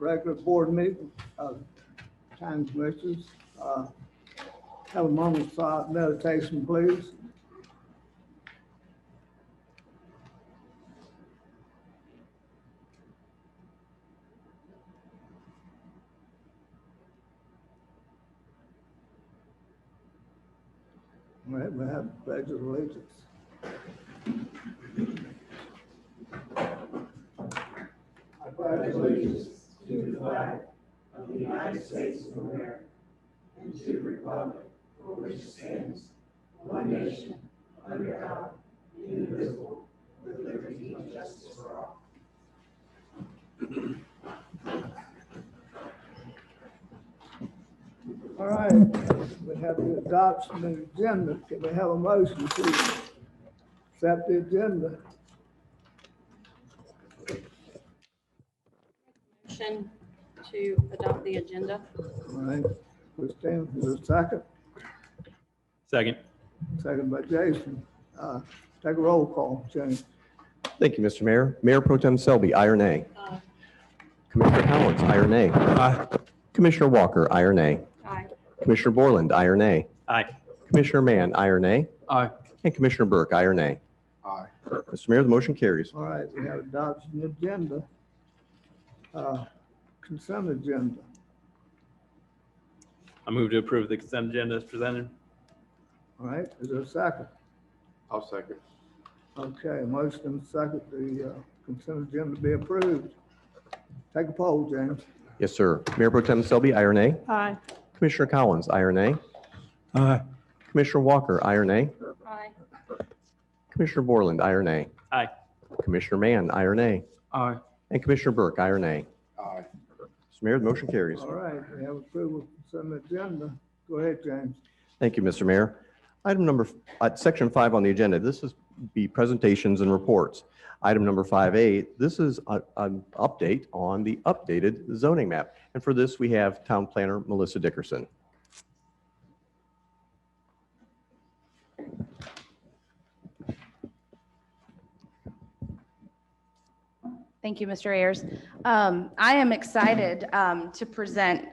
regular board meeting of County Commissioners. Have a moment of silent meditation, please. All right, we have the Pledge of Allegiance. I pledge allegiance to the flag of the United States of America and to the republic for which it stands, one nation, under God, indivisible, with liberty and justice for all. All right, we have the adoption of the agenda. Can we have a motion to accept the agenda? Motion to adopt the agenda. All right, Christine, is there a second? Second. Second by Jason. Take a roll call, James. Thank you, Mr. Mayor. Mayor Pro Tem Selby, aye or nay? Aye. Commissioner Collins, aye or nay? Aye. Commissioner Walker, aye or nay? Aye. Commissioner Borland, aye or nay? Aye. Commissioner Mann, aye or nay? Aye. And Commissioner Burke, aye or nay? Aye. Mr. Mayor, the motion carries. All right, we have adoption agenda. Consent agenda. I move to approve the consent agenda as presented. All right, is there a second? I'll second. Okay, motion and second, the consent agenda be approved. Take a poll, James. Yes, sir. Mayor Pro Tem Selby, aye or nay? Aye. Commissioner Collins, aye or nay? Aye. Commissioner Walker, aye or nay? Aye. Commissioner Borland, aye or nay? Aye. Commissioner Mann, aye or nay? Aye. And Commissioner Burke, aye or nay? Aye. Mr. Mayor, the motion carries. All right, we have approval of consent agenda. Go ahead, James. Thank you, Mr. Mayor. Item number, section 5 on the agenda, this is the presentations and reports. Item number 5A, this is an update on the updated zoning map. And for this, we have Town Planner Melissa Dickerson. Thank you, Mr. Ayers. I am excited to present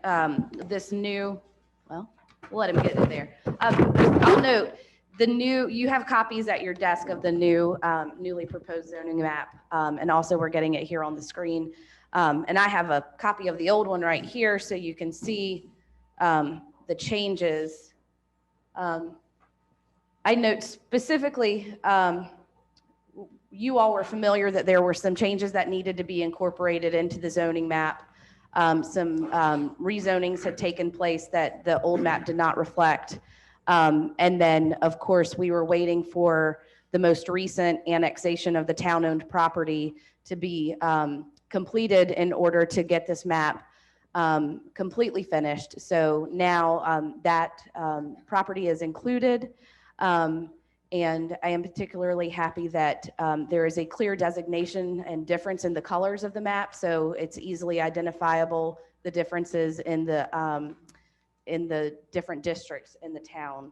this new, well, we'll let him get it there. I'll note, you have copies at your desk of the new, newly proposed zoning map, and also we're getting it here on the screen. And I have a copy of the old one right here, so you can see the changes. I note specifically, you all were familiar that there were some changes that needed to be incorporated into the zoning map. Some rezonings had taken place that the old map did not reflect. And then, of course, we were waiting for the most recent annexation of the town-owned property to be completed in order to get this map completely finished. So now that property is included. And I am particularly happy that there is a clear designation and difference in the colors of the map, so it's easily identifiable, the differences in the different districts in the town.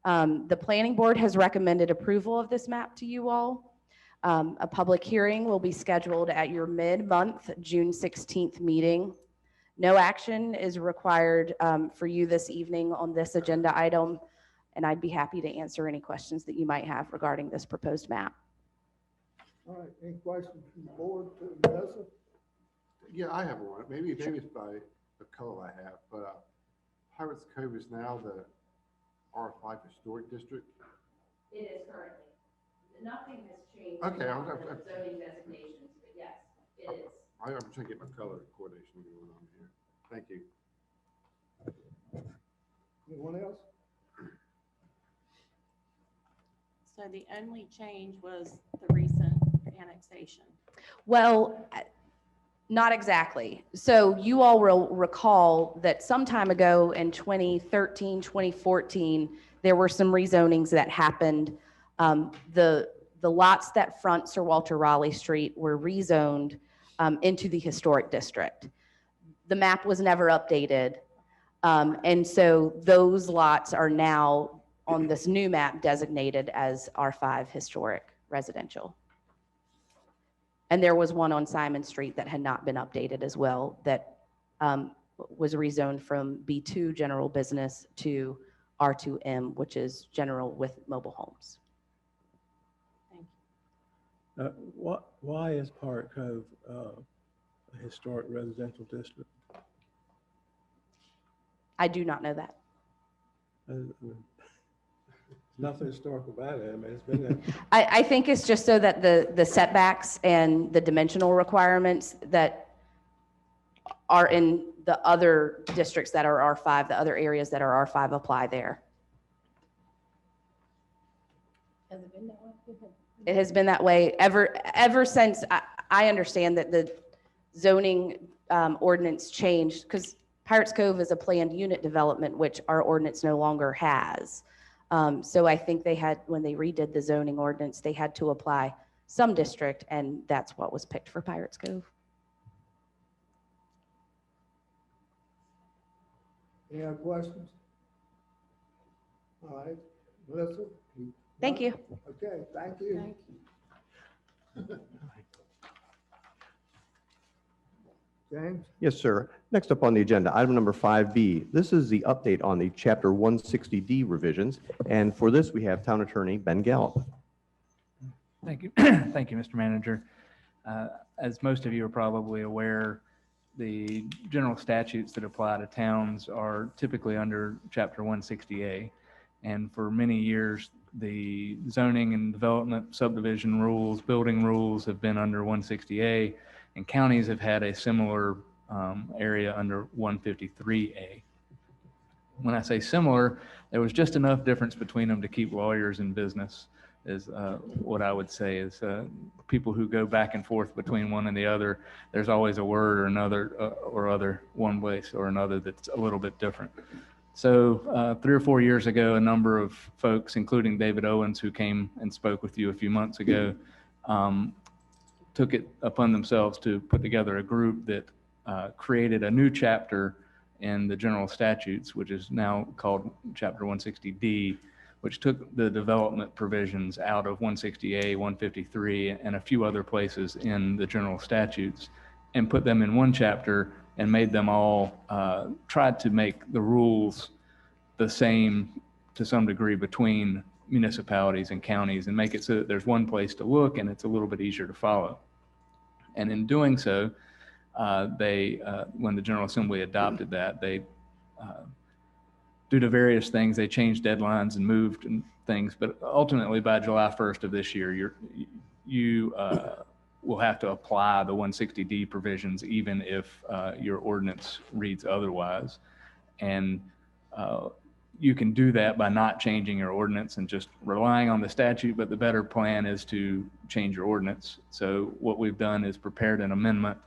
The planning board has recommended approval of this map to you all. A public hearing will be scheduled at your mid-month June 16th meeting. No action is required for you this evening on this agenda item, and I'd be happy to answer any questions that you might have regarding this proposed map. All right, any questions from the board to Melissa? Yeah, I have one. Maybe it's by the color I have, but Pirates Cove is now the R5 historic district. It is currently. Nothing has changed. Okay, Zoning designations, but yes, it is. I'm trying to get my color coordination going on here. Thank you. Anyone else? So the only change was the recent annexation. Well, not exactly. So you all will recall that some time ago in 2013, 2014, there were some rezonings that happened. The lots that front Sir Walter Raleigh Street were rezoned into the historic district. The map was never updated. And so those lots are now on this new map designated as R5 historic residential. And there was one on Simon Street that had not been updated as well that was rezoned from B2 general business to R2M, which is general with mobile homes. Thank you. Why is Park Cove a historic residential district? I do not know that. There's nothing historical about it. I mean, it's been there. I think it's just so that the setbacks and the dimensional requirements that are in the other districts that are R5, the other areas that are R5 apply there. It has been that way ever since I understand that the zoning ordinance changed, because Pirates Cove is a planned unit development, which our ordinance no longer has. So I think they had, when they redid the zoning ordinance, they had to apply some district, and that's what was picked for Pirates Cove. Any other questions? All right, Melissa? Thank you. Okay, thank you. James? Yes, sir. Next up on the agenda, item number 5B. This is the update on the Chapter 160D revisions. And for this, we have Town Attorney Ben Gallup. Thank you. Thank you, Mr. Manager. As most of you are probably aware, the general statutes that apply to towns are typically under Chapter 160A. And for many years, the zoning and development subdivision rules, building rules have been under 160A, and counties have had a similar area under 153A. When I say similar, there was just enough difference between them to keep lawyers in business, is what I would say. Is people who go back and forth between one and the other, there's always a word or another or other one place or another that's a little bit different. So 3 or 4 years ago, a number of folks, including David Owens, who came and spoke with you a few months ago, took it upon themselves to put together a group that created a new chapter in the general statutes, which is now called Chapter 160D, which took the development provisions out of 160A, 153, and a few other places in the general statutes, and put them in one chapter and made them all, tried to make the rules the same to some degree between municipalities and counties, and make it so that there's one place to look and it's a little bit easier to follow. And in doing so, when the General Assembly adopted that, they, due to various things, they changed deadlines and moved and things, but ultimately by July 1st of this year, you will have to apply the 160D provisions even if your ordinance reads otherwise. And you can do that by not changing your ordinance and just relying on the statute, but the better plan is to change your ordinance. So what we've done is prepared an amendment,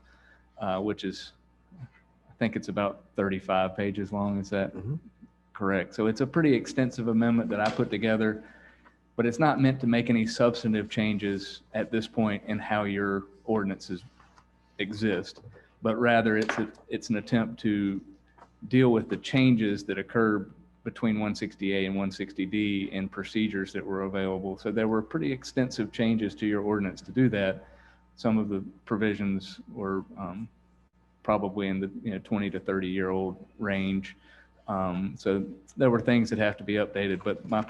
which is, I think it's about 35 pages long. Is that correct? So it's a pretty extensive amendment that I put together, but it's not meant to make any substantive changes at this point in how your ordinances exist, but rather it's an attempt to deal with the changes that occurred between 160A and 160D in procedures that were available. So there were pretty extensive changes to your ordinance to do that. Some of the provisions were probably in the 20 to 30-year-old range. So there were things that have to be updated, but my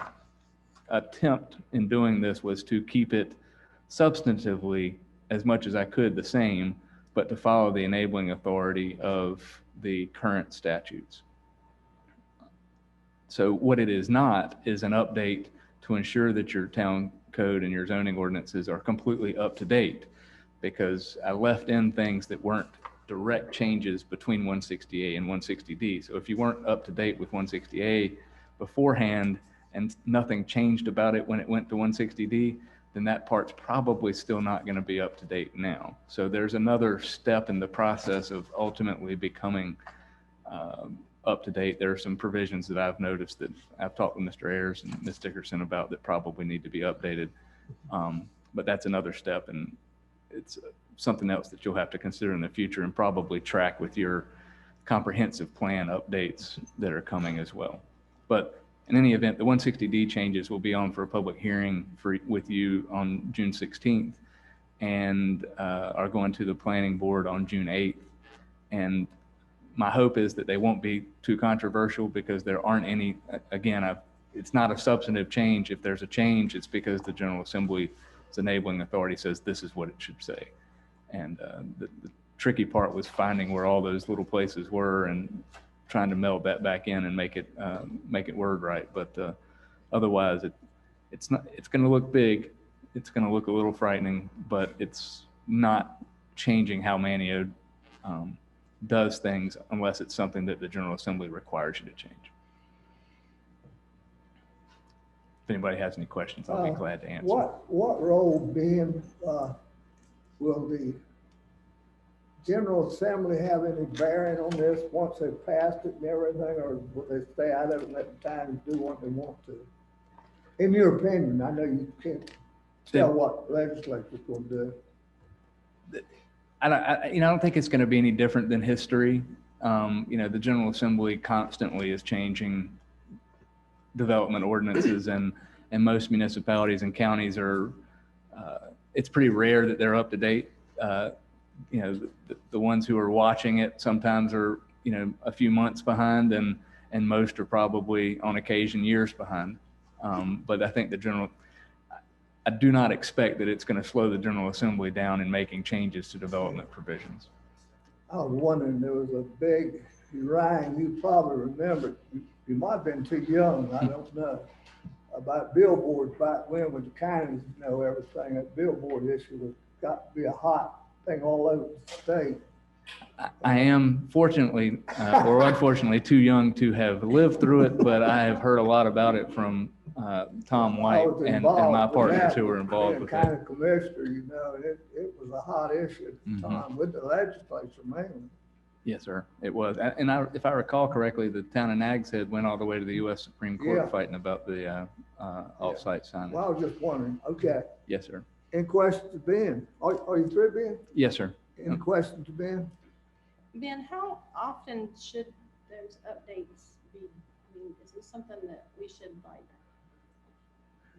attempt in doing this was to keep it substantively as much as I could the same, but to follow the enabling authority of the current statutes. So what it is not is an update to ensure that your town code and your zoning ordinances are completely up to date, because I left in things that weren't direct changes between 160A and 160D. So if you weren't up to date with 160A beforehand and nothing changed about it when it went to 160D, then that part's probably still not going to be up to date now. So there's another step in the process of ultimately becoming up to date. There are some provisions that I've noticed that I've talked with Mr. Ayers and Ms. Dickerson about that probably need to be updated. But that's another step, and it's something else that you'll have to consider in the future and probably track with your comprehensive plan updates that are coming as well. But in any event, the 160D changes will be on for a public hearing with you on June 16th and are going to the planning board on June 8th. And my hope is that they won't be too controversial because there aren't any, again, it's not a substantive change. If there's a change, it's because the General Assembly's enabling authority says this is what it should say. And the tricky part was finding where all those little places were and trying to meld that back in and make it word right. But otherwise, it's going to look big. It's going to look a little frightening, but it's not changing how Manteo does things unless it's something that the General Assembly requires you to change. If anybody has any questions, I'll be glad to answer. What role, Ben, will the General Assembly have any bearing on this once they've passed it and everything, or will they stay out of it and let the towns do what they want to? In your opinion, I know you can't tell what the legislature's going to do. I don't think it's going to be any different than history. The General Assembly constantly is changing development ordinances, and most municipalities and counties are, it's pretty rare that they're up to date. The ones who are watching it sometimes are, a few months behind, and most are probably on occasion years behind. But I think I do not expect that it's going to slow the General Assembly down in making changes to development provisions. I was wondering, there was a big harangue, you probably remember, you might have been too young, I don't know, about billboards back when with the counties, everything. That billboard issue was got to be a hot thing all over the state. I am fortunately or unfortunately too young to have lived through it, but I have heard a lot about it from Tom White and my partners who were involved with County it. commissioner, it was a hot issue at the time with the legislature mainly. Yes, sir, it was. And if I recall correctly, the town of Nags Head went all the way to the U.S. Supreme Court fighting about the off-site signage. Well, I was just wondering, okay. Yes, sir. Any questions to Ben? Are you through, Ben? Yes, sir. Any questions to Ben? Ben, how often should those updates be? I mean, is this something that we should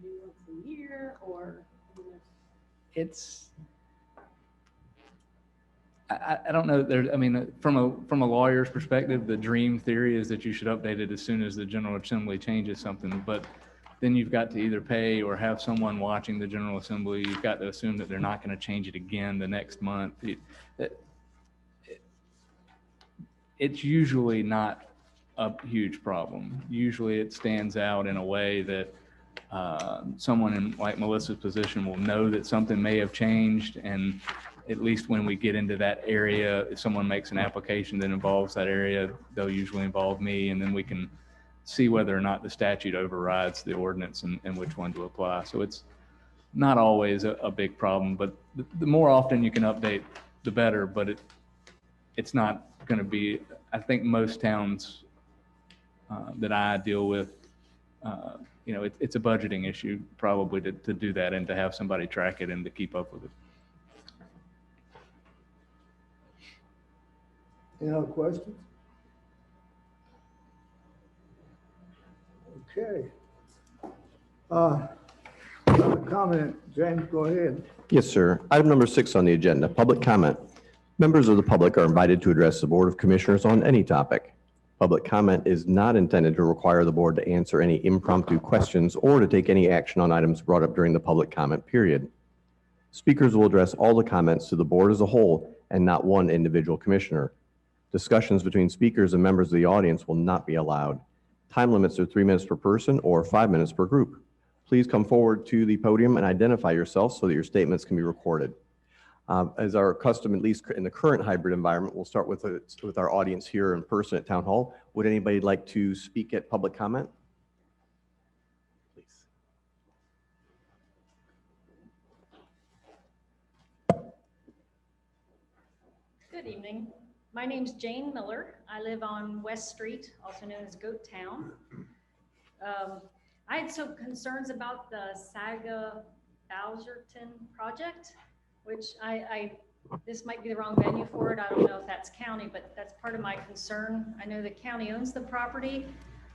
do once a year, or? I don't know. From a lawyer's perspective, the dream theory is that you should update it as soon as the General Assembly changes something. But then you've got to either pay or have someone watching the General Assembly. You've got to assume that they're not going to change it again the next month. It's usually not a huge problem. Usually it stands out in a way that someone in like Melissa's position will know that something may have changed, and at least when we get into that area, if someone makes an application that involves that area, they'll usually involve me, and then we can see whether or not the statute overrides the ordinance and which one to apply. So it's not always a big problem, but the more often you can update, the better, but it's not going to be, I think most towns that I deal with, it's a budgeting issue probably to do that and to have somebody track it and to keep up with it. Any other questions? Okay. Public comment, James, go ahead. Yes, sir. Item number 6 on the agenda, public comment. Members of the public are invited to address the Board of Commissioners on any topic. Public comment is not intended to require the board to answer any impromptu questions or to take any action on items brought up during the public comment period. Speakers will address all the comments to the board as a whole and not one individual commissioner. Discussions between speakers and members of the audience will not be allowed. Time limits are 3 minutes per person or 5 minutes per group. Please come forward to the podium and identify yourself so that your statements can be recorded. As our custom, at least in the current hybrid environment, we'll start with our audience here in person at Town Hall. Would anybody like to speak at public comment? Please. Good evening. My name's Jane Miller. I live on West Street, also known as Goat Town. I had some concerns about the Saga-Bowserton project, which this might be the wrong venue for it. I don't know if that's county, but that's part of my concern. I know the county owns the property,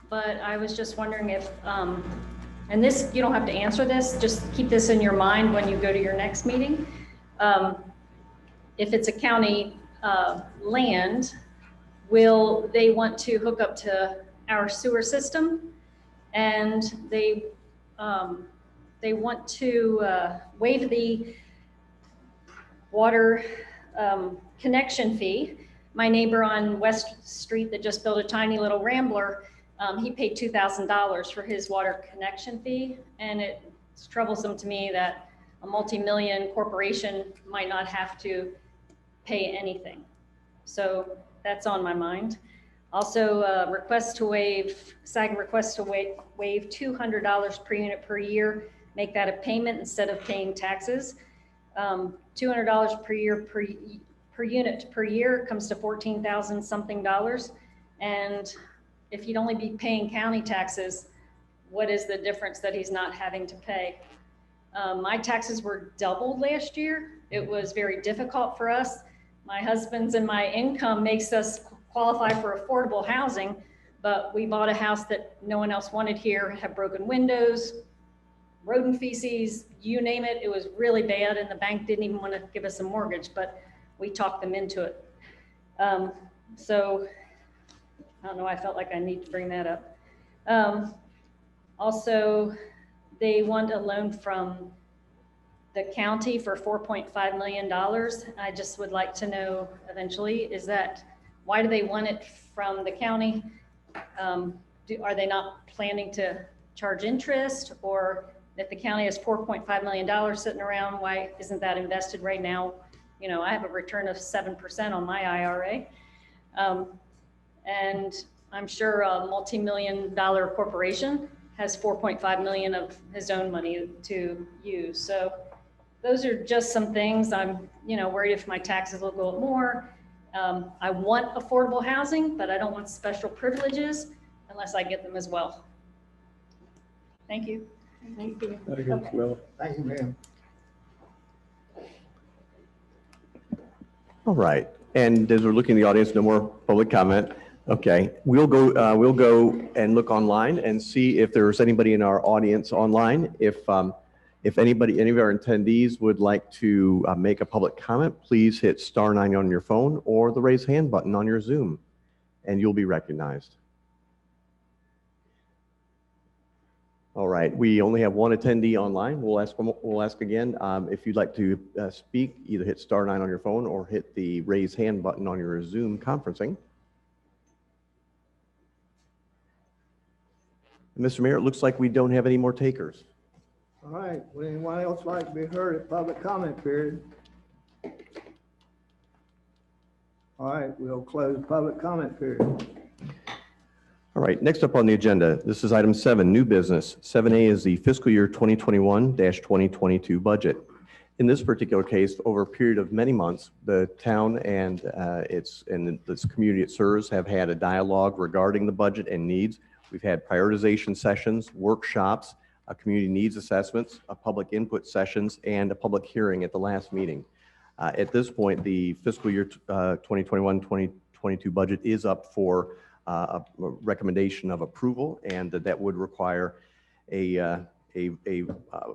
but I was just wondering if, and this, you don't have to answer this, just keep this in your mind when you go to your next meeting. If it's a county land, they want to hook up to our sewer system, and they want to waive the water connection fee. My neighbor on West Street that just built a tiny little rambler, he paid $2,000 for his water connection fee, and it's troublesome to me that a multi-million corporation might not have to pay anything. So that's on my mind. Also, SAG requests to waive $200 per unit per year, make that a payment instead of paying taxes. $200 per year per unit per year comes to 14,000 something dollars. And if he'd only be paying county taxes, what is the difference that he's not having to pay? My taxes were doubled last year. It was very difficult for us. My husband's and my income makes us qualify for affordable housing, but we bought a house that no one else wanted here, had broken windows, rodent feces, you name it. It was really bad, and the bank didn't even want to give us a mortgage, but we talked them into it. So I don't know, I felt like I need to bring that up. Also, they want a loan from the county for $4.5 million. I just would like to know eventually, why do they want it from the county? Are they not planning to charge interest? Or if the county has $4.5 million sitting around, why isn't that invested right now? You know, I have a return of 7% on my IRA. And I'm sure a multi-million-dollar corporation has $4.5 million of his own money to use. So those are just some things. I'm, worried if my taxes will go up more. I want affordable housing, but I don't want special privileges unless I get them as well. Thank you. Thank you. Well, Thank you, ma'am. All right. And as we're looking in the audience, no more public comment. Okay, we'll go and look online and see if there's anybody in our audience online. If any of our attendees would like to make a public comment, please hit *9 on your phone or the raise hand button on your Zoom, and you'll be recognized. All right, we only have one attendee online. We'll ask again. If you'd like to speak, either hit *9 on your phone or hit the raise hand button on your Zoom conferencing. Mr. Mayor, it looks like we don't have any more takers. All right, would anyone else like to be heard at public comment period? All right, we'll close public comment period. All right, next up on the agenda, this is item 7, new business. 7A is the fiscal year 2021-2022 budget. In this particular case, over a period of many months, the town and this community it serves have had a dialogue regarding the budget and needs. We've had prioritization sessions, workshops, community needs assessments, public input sessions, and a public hearing at the last meeting. At this point, the fiscal year 2021-2022 budget is up for a recommendation of approval, and that would require a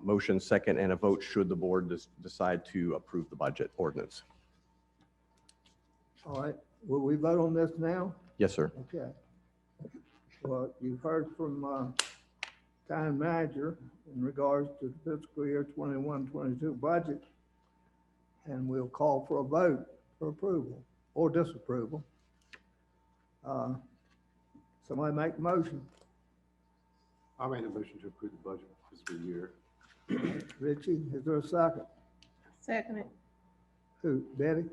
motion, second, and a vote should the board decide to approve the budget ordinance. All right, will we vote on this now? Yes, sir. Okay. Well, you've heard from town manager in regards to the fiscal year 21-22 budget, and we'll call for a vote for approval or disapproval. Somebody make the motion. I made a motion to approve the budget for fiscal year. Richie, is there a second? Second it. Who, Betty?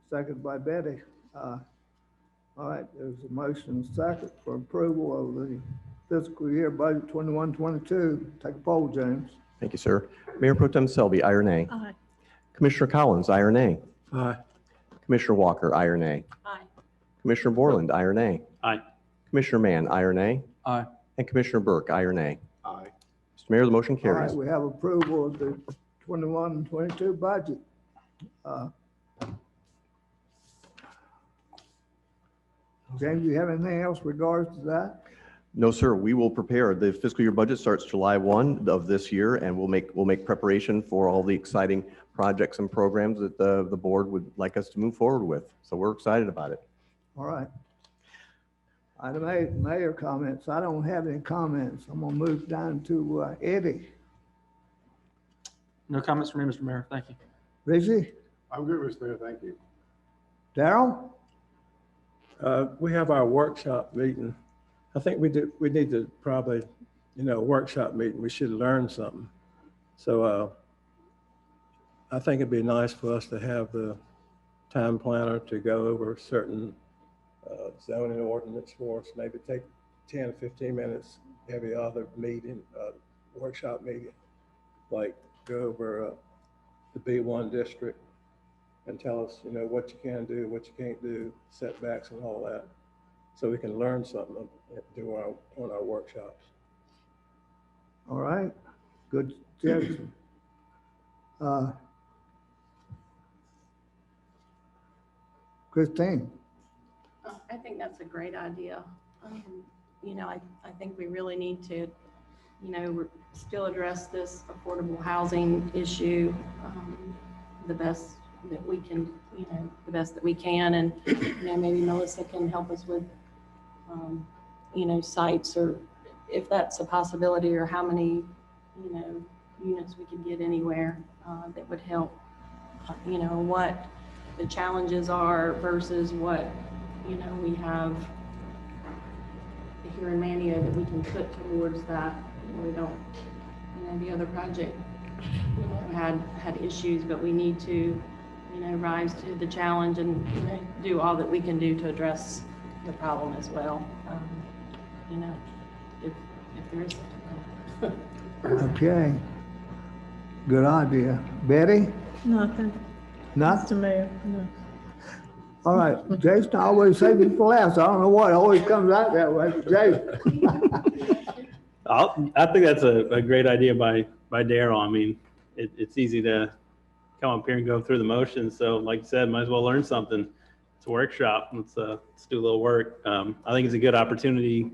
Second by Betty. All right, there's a motion second for approval of the fiscal year budget 21-22. Take a poll, James. Thank you, sir. Mayor Pro Tem Selby, aye or nay? Aye. Commissioner Collins, aye or nay? aye. Commissioner Walker, aye or nay? Aye. Commissioner Borland, aye or nay? Aye. Commissioner Mann, aye or nay? Aye. And Commissioner Burke, aye or nay? Aye. Mr. Mayor, the motion All right, carries. we have approval of the 21-22 budget. James, you have anything else regards to that? No, sir. We will prepare. The fiscal year budget starts July 1 of this year, and we'll make preparation for all the exciting projects and programs that the board would like us to move forward with. So we're excited about it. All right. Item 8, mayor comments. I don't have any comments. I'm gonna move down to Eddie. No comments from me, Mr. Mayor. Thank you. Richie, I'm good, Mr. Mayor, thank you. Darrell? We have our workshop meeting. I think we need to probably, workshop meeting. We should learn something. So I think it'd be nice for us to have the time planner to go over certain zoning ordinance for us, maybe take 10 or 15 minutes every other meeting, workshop meeting, like go over the B1 district and tell us, what you can do, what you can't do, setbacks and all that, so we can learn something on our workshops. All right, good suggestion. Christine? I think that's a great idea. I think we really need to, still address this affordable housing issue the best that we can, and, maybe Melissa can help us with, sites, or if that's a possibility, or how many, units we could get anywhere that would help, what the challenges are versus what, we have here in Manteo that we can put towards that. We don't, the other project, had issues, but we need to, rise to the challenge and do all that we can do to address the problem as well. If there is such a thing. Okay. Good idea. Betty? Nothing, Nothing? Mr. Mayor, no. All right, Jason, I always save you for last. I don't know what, it always comes out that way, but Jason. I think that's a great idea by Daryl. I mean, it's easy to come up here and go through the motions. So like you said, might as well learn something. It's a workshop. Let's do a little work. I think it's a good opportunity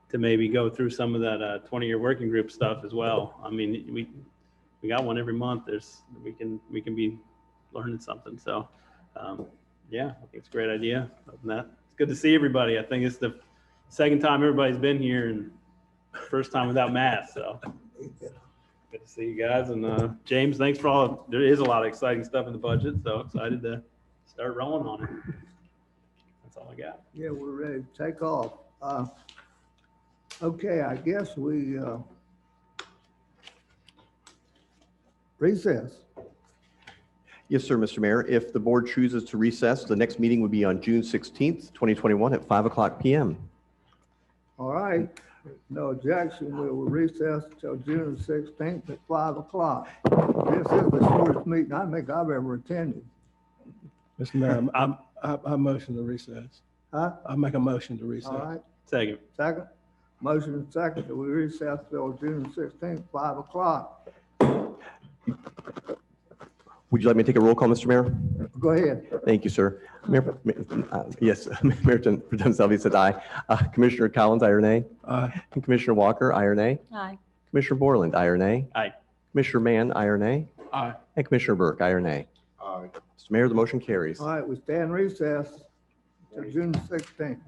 to maybe go through some of that 20-year working group stuff as well. I mean, we got one every month. We can be learning something. So yeah, I think it's a great idea. Other than that, it's good to see everybody. I think it's the second time everybody's been here and first time without masks. So good to see you guys. And James, thanks for all. There is a lot of exciting stuff in the budget. So excited to start rolling on it. That's all I got. Yeah, we're ready to take off. Okay, I guess we recess. Yes, sir, Mr. Mayor. If the board chooses to recess, the next meeting would be on June 16th, 2021 at 5:00 p.m. All right, no objection, we will recess till June 16th at 5 o'clock. This is the shortest meeting I think I've ever attended. Mr. Mayor, I motion to recess. Huh? I make a motion to recess. All right, Second. second? Motion and second, that we recess till June 16th, 5 o'clock. Would you like me to take a roll call, Mr. Mayor? Go ahead. Thank you, sir. Yes, Mayor Tem Selvey said aye. Commissioner Collins, aye or nay? Aye. And Commissioner Walker, aye or nay? Aye. Commissioner Borland, aye or nay? Aye. Commissioner Mann, aye or nay? Aye. And Commissioner Burke, aye or nay? Aye. Mr. Mayor, the motion carries. All right, we stand recess till June 16th.